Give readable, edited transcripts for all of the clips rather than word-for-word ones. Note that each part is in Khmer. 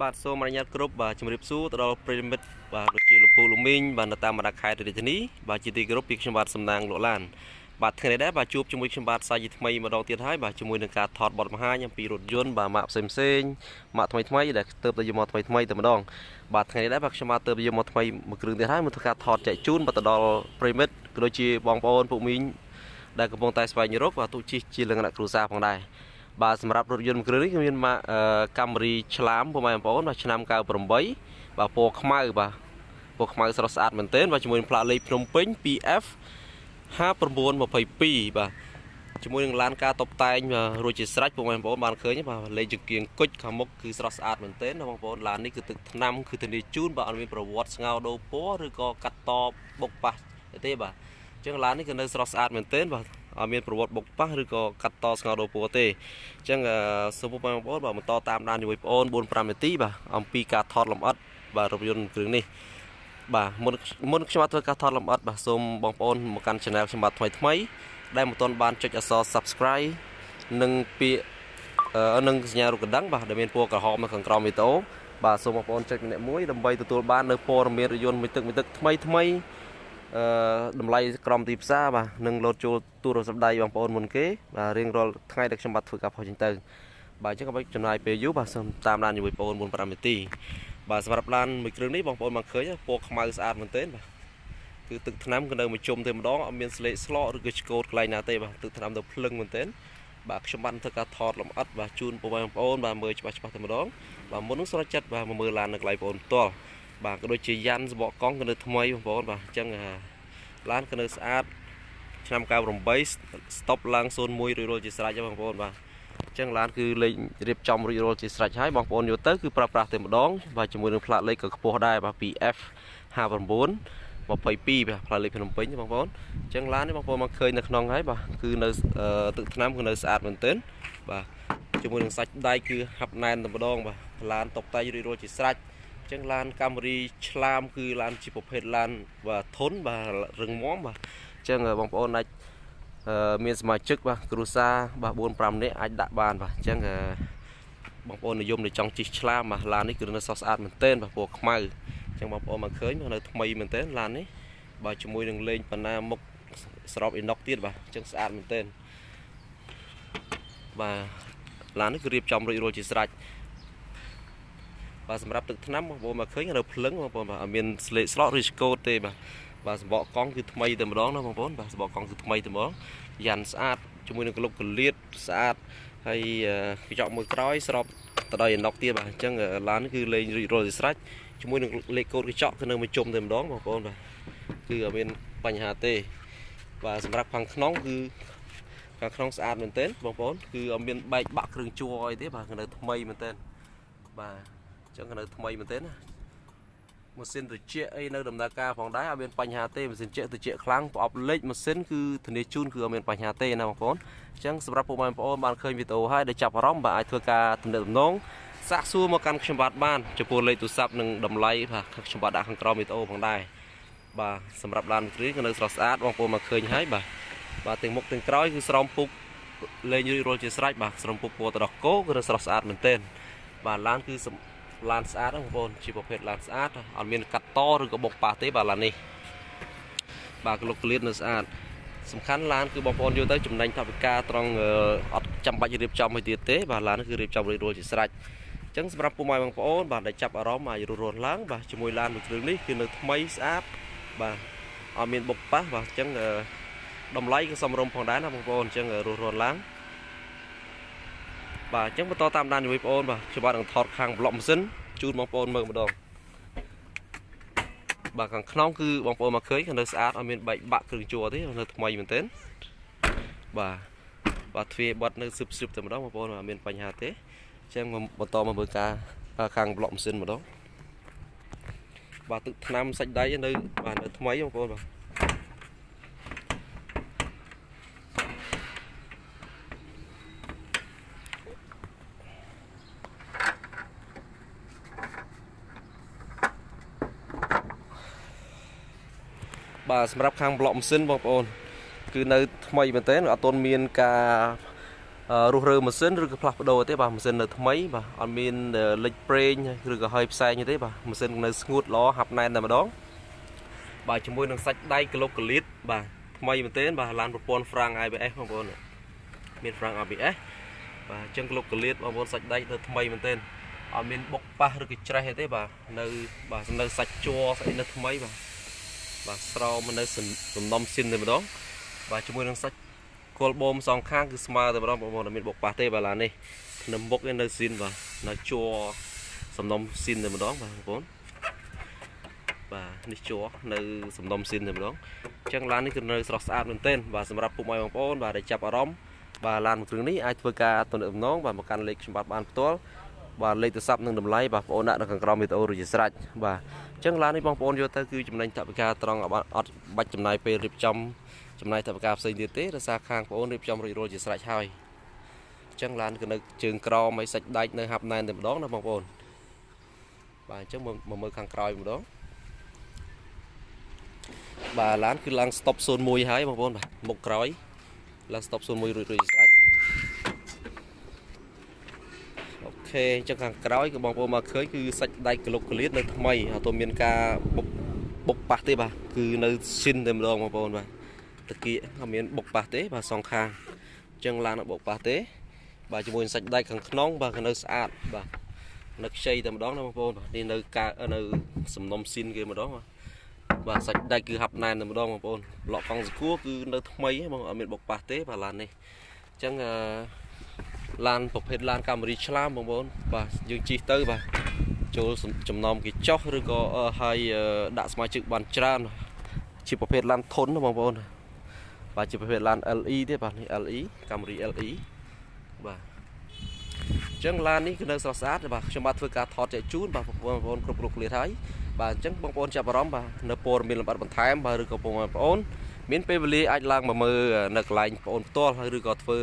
បាទសូមអនុញ្ញាតគ្រប់បាទជំរាបសួរទៅដល់ប្រិមិត្តបាទដូចជាលោកពូលោកមីងបាទនៅតាមបណ្ដាខេត្តរាជធានីបាទជាទីគោរពពីខ្ញុំបាទសំណាងលោកឡានបាទថ្ងៃនេះដែរបាទជួបជាមួយខ្ញុំបាទសាជាថ្មីម្ដងទៀតហើយបាទជាមួយនឹងការថតបទបង្ហាញអំពីរថយន្តបាទម៉ាកផ្សេងម៉ាកថ្មីដែលទើបតែយកមកថ្មីតែម្ដងបាទថ្ងៃនេះដែរបាទខ្ញុំបាទទើបយកមកថ្មីមួយគ្រឿងទៀតហើយមកធ្វើការថតចែកជូនបាទទៅដល់ប្រិមិត្តក៏ដូចជាបងប្អូនពួកមីងដែលកំពុងតែស្វែងរកបាទទូជិះជាលក្ខណៈគ្រួសារផងដែរបាទសម្រាប់រថយន្តមួយគ្រឿងនេះគឺមានម៉ាកកាមេរីឆ្លាមពុកម៉ែបងប្អូនបាទឆ្នាំ98បាទពណ៌ខ្មៅបាទពណ៌ខ្មៅស្រស់ស្អាតមែនទែនបាទជាមួយនឹងផ្លាកលេខភ្នំពេញ 2F 5922បាទជាមួយនឹងឡានការតុបតែងរួចជាស្រេចពុកម៉ែបងប្អូនបានឃើញបាទលេខចង្គៀងគុជខាងមុខគឺស្រស់ស្អាតមែនទែនណាបងប្អូនឡាននេះគឺទឹកថ្នាំគឺធានាជូនបាទអត់មានប្រវត្តិស្ងោរដូរពណ៌ឬក៏កាត់តបុកប៉ះទេបាទអញ្ចឹងឡាននេះគឺនៅស្រស់ស្អាតមែនទែនបាទអត់មានប្រវត្តិបុកប៉ះឬក៏កាត់តស្ងោរដូរពណ៌ទេអញ្ចឹងសូមបងប្អូនបាទបន្តតាមដានជាមួយបងប្អូន 4-5 នាទីបាទអំពីការថតលម្អិតបាទរថយន្តគ្រឿងនេះបាទមុនខ្ញុំបាទធ្វើការថតលម្អិតបាទសូមបងប្អូនមកកាន់ Channel ខ្ញុំបាទថ្មីដែលមិនទាន់បានចុចអក្សរ Subscribe និងពាក្យនិងសញ្ញារូបកណ្ដឹងបាទដែលមានពណ៌ក្រហមនៅខាងក្រោមវីដេអូបាទសូមបងប្អូនចុចម្នាក់មួយដើម្បីទទួលបាននៅព័ត៌មានរថយន្តមួយទឹកថ្មីតម្លៃក្រមទីផ្សារបាទនឹងលោតចូលទូរស័ព្ទដៃបងប្អូនមុនគេបាទរៀងរាល់ថ្ងៃដែលខ្ញុំបាទធ្វើការផុសចឹងទៅបាទអញ្ចឹងក៏បីចំណាយពេលយូរបាទសូមតាមដានជាមួយបងប្អូន 4-5 នាទីបាទសម្រាប់ឡានមួយគ្រឿងនេះបងប្អូនបានឃើញពណ៌ខ្មៅស្អាតមែនទែនបាទគឺទឹកថ្នាំក៏នៅមួយជុំតែម្ដងអត់មានស្លេកស្លកឬក៏ឆ្កូតកន្លែងណាទេបាទទឹកថ្នាំទៅភ្លឹងមែនទែនបាទខ្ញុំបានធ្វើការថតលម្អិតបាទជូនបងប្អូនបាទមើលច្បាស់តែម្ដងបាទមុននឹងស្រេចចិត្តបាទមកមើលឡាននៅកន្លែងបងប្អូនផ្ទាល់បាទក៏ដូចជាយ៉ាន់សបកកង់ក៏នៅថ្មីបងប្អូនបាទអញ្ចឹងឡានក៏នៅស្អាតឆ្នាំ98 stop ឡើង01រួចជាស្រេចបងប្អូនបាទអញ្ចឹងឡានគឺលេខរៀបចំរួចរាល់ជាស្រេចហើយបងប្អូនយកទៅគឺប្រើប្រាស់តែម្ដងបាទជាមួយនឹងផ្លាកលេខក៏ខ្ពស់ដែរបាទ 2F 5922បាទផ្លាកលេខភ្នំពេញបងប្អូនអញ្ចឹងឡាននេះបងប្អូនមកឃើញនៅក្នុងហើយបាទគឺនៅទឹកថ្នាំគឺនៅស្អាតមែនទែនបាទជាមួយនឹងសាច់ដៃគឺហាប់ណែនតែម្ដងបាទឡានតុបតែងរួចរាល់ជាស្រេចអញ្ចឹងឡានកាមេរីឆ្លាមគឺឡានជាប្រភេទឡានបាទធន់បាទរឹងមាំបាទអញ្ចឹងបងប្អូនអាចមានសមាជិកបាទគ្រួសារបាទ 4-5 នាក់អាចដាក់បានបាទអញ្ចឹងបងប្អូននិយមចង់ជិះឆ្លាមបាទឡាននេះគឺនៅស្រស់ស្អាតមែនទែនបាទពណ៌ខ្មៅអញ្ចឹងបងប្អូនមកឃើញនៅថ្មីមែនទែនឡាននេះបាទជាមួយនឹងលេងបណ្ណាមុខស្រោបអ៊ីណុកទៀតបាទអញ្ចឹងស្អាតមែនទែនបាទឡាននេះគឺរៀបចំរួចរាល់ជាស្រេចបាទសម្រាប់ទឹកថ្នាំបងប្អូនមកឃើញនៅភ្លឹងបងប្អូនបាទអត់មានស្លេកស្លកឬឆ្កូតទេបាទសម្បកកង់គឺថ្មីតែម្ដងណាបងប្អូនបាទសម្បកកង់គឺថ្មីតែម្ដងយ៉ាន់ស្អាតជាមួយនឹងក្លុបកលៀតស្អាតហើយកញ្ចក់មួយក្រោយស្របទៅដោយអណុកទៀតបាទអញ្ចឹងឡាននេះគឺលេងរួចរាល់ជាស្រេចជាមួយនឹងលេខកូដកញ្ចក់គឺនៅមួយជុំតែម្ដងបងប្អូនបាទគឺអត់មានបញ្ហាទេបាទសម្រាប់ខាងក្នុងគឺខាងក្នុងស្អាតមែនទែនបងប្អូនគឺអត់មានបែកបាក់គ្រឿងជួអីទេបាទនៅថ្មីមែនទែនបាទអញ្ចឹងនៅថ្មីមែនទេណាម៉ាស៊ីនត្រជាក់អីនៅដំណើរការផងដែរអត់មានបញ្ហាទេម៉ាស៊ីនត្រជាក់ខ្លាំងប្រអប់លេខម៉ាស៊ីនគឺធានាជូនគឺអត់មានបញ្ហាទេណាបងប្អូនអញ្ចឹងសម្រាប់ពុកម៉ែបងប្អូនបានឃើញវីដេអូហើយដែលចាប់អារម្មណ៍បាទអាចធ្វើការទំនាក់ទំនងសាកសួរមកកាន់ខ្ញុំបាទបានចំពោះលេខទូរស័ព្ទនិងតម្លៃបាទខ្ញុំបាទដាក់ខាងក្រោមវីដេអូផងដែរបាទសម្រាប់ឡានគ្រឿងក៏នៅស្រស់ស្អាតបងប្អូនមកឃើញហើយបាទទាំងមុខទាំងក្រោយគឺស្រោមពុកលេងរួចរាល់ជាស្រេចបាទស្រោមពុកពណ៌ត្រដោះគោគឺស្រស់ស្អាតមែនទែនបាទឡានគឺឡានស្អាតបងប្អូនជាប្រភេទឡានស្អាតអត់មានកាត់តឬក៏បុកប៉ះទេបាទឡាននេះបាទក្លុកក្លៀតនៅស្អាតសំខាន់ឡានគឺបងប្អូនយកទៅចំណេញថវិកាត្រង់អត់ចាំបាច់រៀបចំឲ្យទៀតទេបាទឡាននេះគឺរៀបចំរួចរាល់ជាស្រេចអញ្ចឹងសម្រាប់ពុកម៉ែបងប្អូនបាទដែលចាប់អារម្មណ៍អាចរត់ឡើងបាទជាមួយឡានមួយគ្រឿងនេះគឺនៅថ្មីស្អាតបាទអត់មានបុកប៉ះបាទអញ្ចឹងតម្លៃក៏សមរម្យផងដែរណាបងប្អូនអញ្ចឹងរត់ឡើងបាទអញ្ចឹងបន្តតាមដានជាមួយបងប្អូនបាទខ្ញុំបាទនឹងថតខាងប្លុកម៉ាស៊ីនជូនបងប្អូនមើលម្ដងបាទខាងក្នុងគឺបងប្អូនមកឃើញនៅស្អាតអត់មានបែកបាក់គ្រឿងជួទេនៅថ្មីមែនទែនបាទទ្វារបិទនៅស៊ឹបតែម្ដងបងប្អូនអត់មានបញ្ហាទេអញ្ចឹងបន្តមកមើលការខាងប្លុកម៉ាស៊ីនម្ដងបាទទឹកថ្នាំសាច់ដៃនៅបាទនៅថ្មីបងប្អូនបាទសម្រាប់ខាងប្លុកម៉ាស៊ីនបងប្អូនគឺនៅថ្មីមែនទែនអត់ទាន់មានការ រុះរើម៉ាស៊ីនឬក៏ផ្លាស់ប្ដូរទេបាទម៉ាស៊ីននៅថ្មីបាទអត់មានលេចប្រេងឬក៏ហើយផ្សែងទេបាទម៉ាស៊ីននៅស្ងួតល្អហាប់ណែនតែម្ដងបាទជាមួយនឹងសាច់ដៃគីឡូកាលីតបាទថ្មីមែនទែនបាទឡានប្រព័ន្ធ Frank IBS បងប្អូនមាន Frank IBS បាទអញ្ចឹងគីឡូកាលីតបងប្អូនសាច់ដៃទៅថ្មីមែនទែនអត់មានបុកប៉ះឬក៏ច្រេះទេបាទនៅបាទនៅសាច់ជ័រស្អីនៅថ្មីបាទស្រោមនៅសំណុំស៊ីនតែម្ដងបាទជាមួយនឹងសាច់គល់បូមសងខាងគឺស្មើតែម្ដងបងប្អូនអត់មានបុកប៉ះទេបាទឡាននេះនៅមុខនៅស៊ីនបាទនៅជ័រសំណុំស៊ីនតែម្ដងបាទបងប្អូនបាទនេះជ័រនៅសំណុំស៊ីនតែម្ដងអញ្ចឹងឡាននេះគឺនៅស្រស់ស្អាតមែនទែនបាទសម្រាប់ពុកម៉ែបងប្អូនបាទដែលចាប់អារម្មណ៍បាទឡានមួយគ្រឿងនេះអាចធ្វើការទំនាក់ទំនងបាទមកកាន់លេខខ្ញុំបាទបានផ្ទាល់បាទលេខទូរស័ព្ទនិងតម្លៃបាទបងប្អូនដាក់នៅខាងក្រោមវីដេអូរួចជាស្រេចបាទអញ្ចឹងឡាននេះបងប្អូនយកទៅគឺចំណេញថវិកាត្រង់អត់បាច់ចំណាយពេលរៀបចំចំណាយថវិកាផ្សេងទៀតទេដោយសារខាងបងប្អូនរៀបចំរួចរាល់ជាស្រេចហើយអញ្ចឹងឡានគឺនៅជើងក្រោមហើយសាច់ដាច់នៅហាប់ណែនតែម្ដងណាបងប្អូនបាទអញ្ចឹងមកមើលខាងក្រោយម្ដងបាទឡានគឺឡើង stop 01ហើយបងប្អូនបាទមុខក្រោយឡើង stop 01រួចជាស្រេចអូខេអញ្ចឹងខាងក្រោយគឺបងប្អូនមកឃើញគឺសាច់ដៃគីឡូកាលីតនៅថ្មីអត់ទាន់មានការបុកប៉ះទេបាទគឺនៅស៊ីនតែម្ដងបងប្អូនបាទតាគៀកអត់មានបុកប៉ះទេបាទសងខាងអញ្ចឹងឡានអត់បុកប៉ះទេបាទជាមួយសាច់ដៃខាងក្នុងបាទគឺនៅស្អាតបាទនៅខ្ចីតែម្ដងណាបងប្អូនបាទនេះនៅសំណុំស៊ីនគេម្ដងបាទសាច់ដៃគឺហាប់ណែនតែម្ដងបងប្អូនឡក់កង់សគួរគឺនៅថ្មីបងអត់មានបុកប៉ះទេបាទឡាននេះអញ្ចឹងឡានប្រភេទឡានកាមេរីឆ្លាមបងប្អូនបាទយើងជិះទៅបាទចូលចំណោមគេចោះឬក៏ហើយដាក់សមាជិកបានច្រើនជាប្រភេទឡានធន់ណាបងប្អូនបាទជាប្រភេទឡាន LE ទេបាទនេះ LE កាមេរី LE បាទអញ្ចឹងឡាននេះគឺនៅស្រស់ស្អាតបាទខ្ញុំបាទធ្វើការថតចែកជូនបាទបងប្អូនគ្រប់គ្រាហើយបាទអញ្ចឹងបងប្អូនចាប់អារម្មណ៍បាទនៅព័ត៌មានលម្អិតបន្ថែមបាទឬក៏បងប្អូនមានពេលវេលាអាចឡើងមកមើលនៅកន្លែងបងប្អូនផ្ទាល់ហើយឬក៏ធ្វើ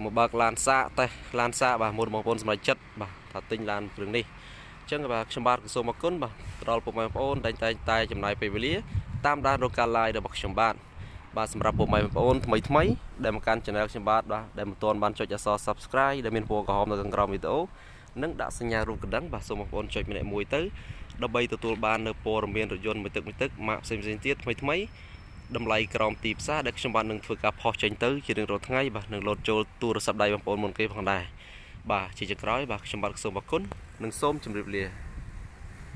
មកបើកឡានសាកតេស្តឡានសាកបាទមុនបងប្អូនសម្រេចចិត្តបាទថាទិញឡានគ្រឿងនេះអញ្ចឹងបាទខ្ញុំបាទសូមអរគុណបាទដល់ពុកម៉ែបងប្អូនតែចំណាយពេលវេលាតាមដានរកការ live របស់ខ្ញុំបាទសម្រាប់ពុកម៉ែបងប្អូនថ្មីដែលមកកាន់ channel ខ្ញុំបាទដែលមិនទាន់បានចុចអក្សរ subscribe ដែលមានពណ៌ក្រហមនៅខាងក្រោមវីដេអូនិងដាក់សញ្ញារូបកណ្ដឹងបាទសូមបងប្អូនចុចម្នាក់មួយទៅដើម្បីទទួលបាននៅព័ត៌មានរថយន្តមួយទឹកម៉ាកផ្សេងទៀតថ្មីតម្លៃក្រោមទីផ្សារដែលខ្ញុំបាទនឹងធ្វើការផុសចេញទៅជារៀងរាល់ថ្ងៃបាទនឹងលោតចូលទូរស័ព្ទដៃបងប្អូនមុនគេផងដែរបាទជាចុងក្រោយបាទខ្ញុំបាទសូមអរគុណនិងសូមជម្រាបលា